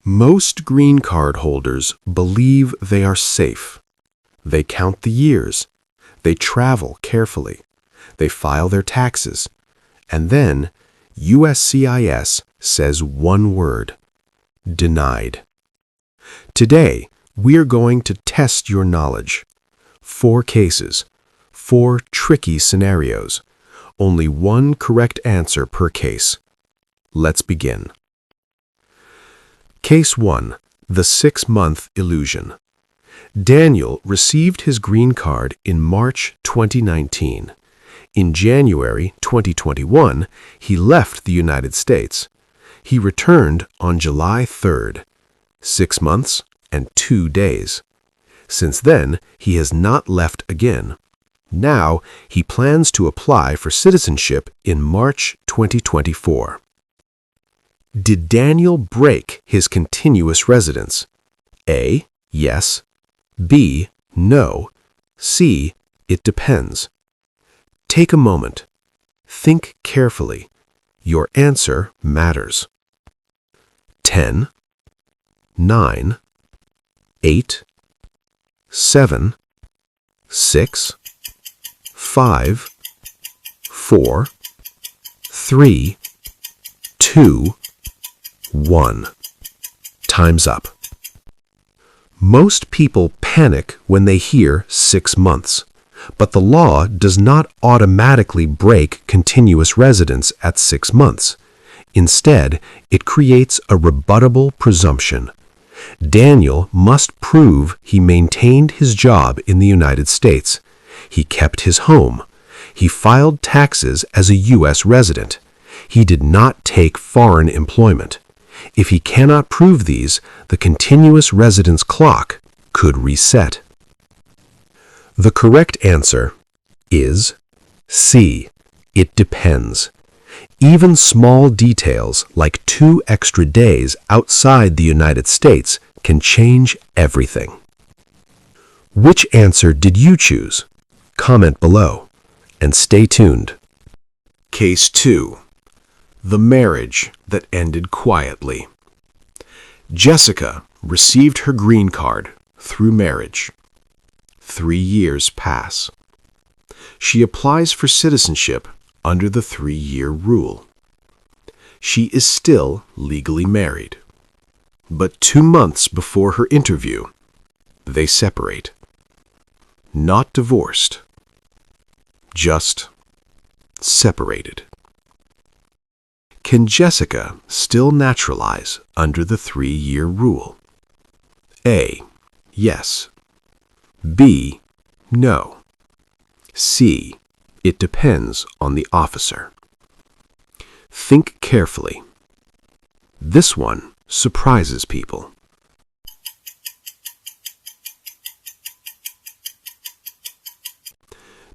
Most green card holders believe they are safe. They count the years. They travel carefully. They file their taxes. And then USCIS says one word: denied. Today, we're going to test your knowledge. 4 cases, 4 tricky scenarios. Only one correct answer per case. Let's begin. Case 1. The 6-month illusion. Daniel received his green card in March 2019. In January 2021, he left the United States. He returned on July 3rd. 6 months and 2 days. Since then, he has not left again. Now, he plans to apply for citizenship in March 2024. Did Daniel break his continuous residence? A. Yes. B. No. C. It depends. Take a moment. Think carefully. Your answer matters. 10, 9, 8, 7, 6, 5, 4, 3, 2, 1. Time's up. Most people panic when they hear 6 months, but the law does not automatically break continuous residence at 6 months. Instead, it creates a rebuttable presumption. Daniel must prove he maintained his job in the United States. He kept his home. He filed taxes as a U.S. resident. He did not take foreign employment. If he cannot prove these, the continuous residence clock could reset. The correct answer is C. It depends. Even small details like 2 extra days outside the United States can change everything. Which answer did you choose? Comment below and stay tuned. Case 2. The marriage that ended quietly. Jessica received her green card through marriage. 3 years pass. She applies for citizenship under the 3-year rule. She is still legally married. But 2 months before her interview, they separate. Not divorced, just separated. Can Jessica still naturalize under the 3-year rule? A. Yes. B. No. C. It depends on the officer. Think carefully. This one surprises people.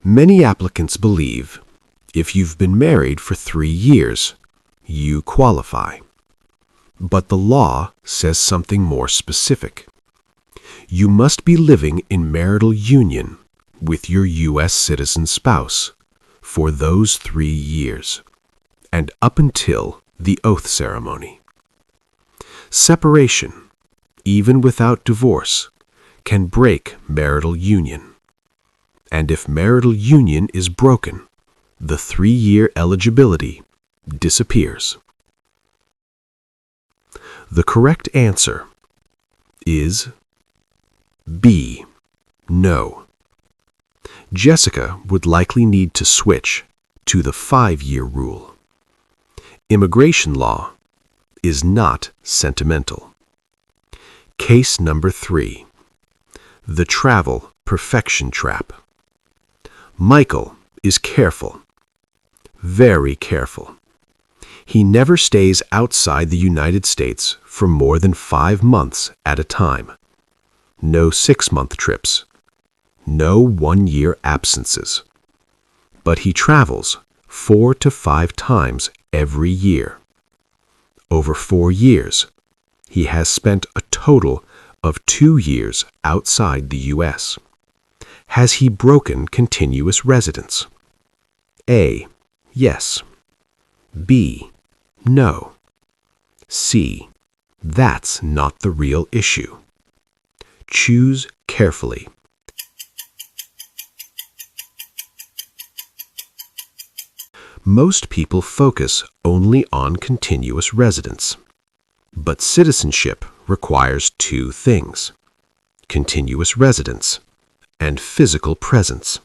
Many applicants believe if you've been married for 3 years, you qualify. But the law says something more specific. You must be living in marital union with your U.S. citizen spouse for those 3 years, and up until the oath ceremony. Separation, even without divorce, can break marital union. And if marital union is broken, the 3-year eligibility disappears. The correct answer is B. No. Jessica would likely need to switch to the 5-year rule. Immigration law is not sentimental. Case number 3. The travel perfection trap. Michael is careful, very careful. He never stays outside the United States for more than 5 months at a time. No 6-month trips. No 1-year absences. But he travels 4 to 5 times every year. Over 4 years, he has spent a total of 2 years outside the U.S. Has he broken continuous residence? A. Yes. B. No. C. That's not the real issue. Choose carefully. Most people focus only on continuous residence. But citizenship requires two things: continuous residence and physical presence.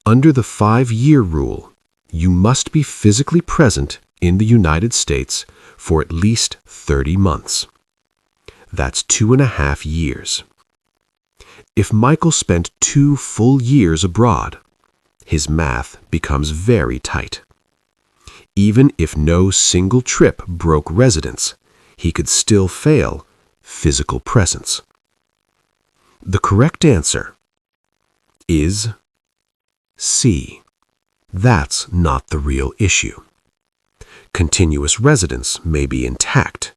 Under the 5-year rule, you must be physically present in the United States for at least 30 months. That's 2.5 years. If Michael spent 2 full years abroad, his math becomes very tight. Even if no single trip broke residence, he could still fail physical presence. The correct answer is C. That's not the real issue. Continuous residence may be intact,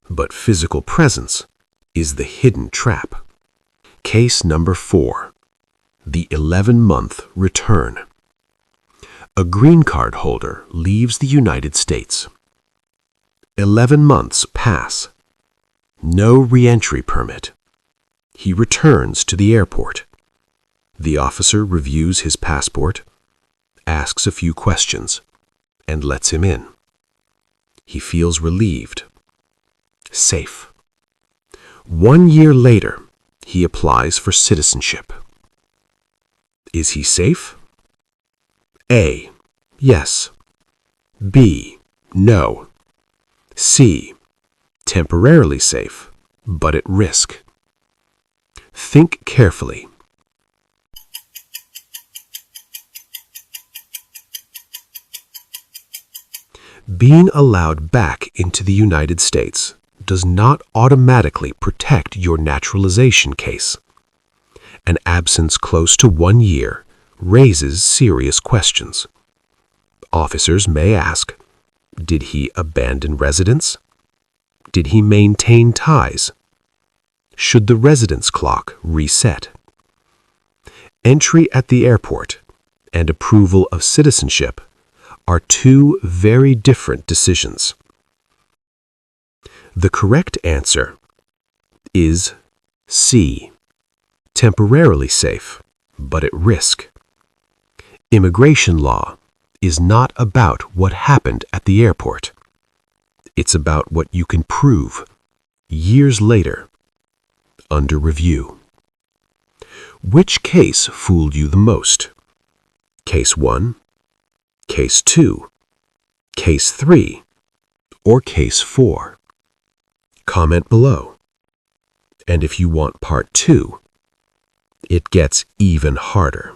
but physical presence is the hidden trap. Case number 4. The 11-month return. A green card holder leaves the United States. 11 months pass. No re-entry permit. He returns to the airport. The officer reviews his passport, asks a few questions, and lets him in. He feels relieved. Safe. 1 year later, he applies for citizenship. Is he safe? A. Yes. B. No. C. Temporarily safe, but at risk. Think carefully. Being allowed back into the United States does not automatically protect your naturalization case. An absence close to 1 year raises serious questions. Officers may ask, did he abandon residence? Did he maintain ties? Should the residence clock reset? Entry at the airport and approval of citizenship are two very different decisions. The correct answer is C. Temporarily safe, but at risk. Immigration law is not about what happened at the airport. It's about what you can prove years later under review. Which case fooled you the most? Case 1, Case 2, Case 3, or Case 4? Comment below. And if you want part 2, it gets even harder.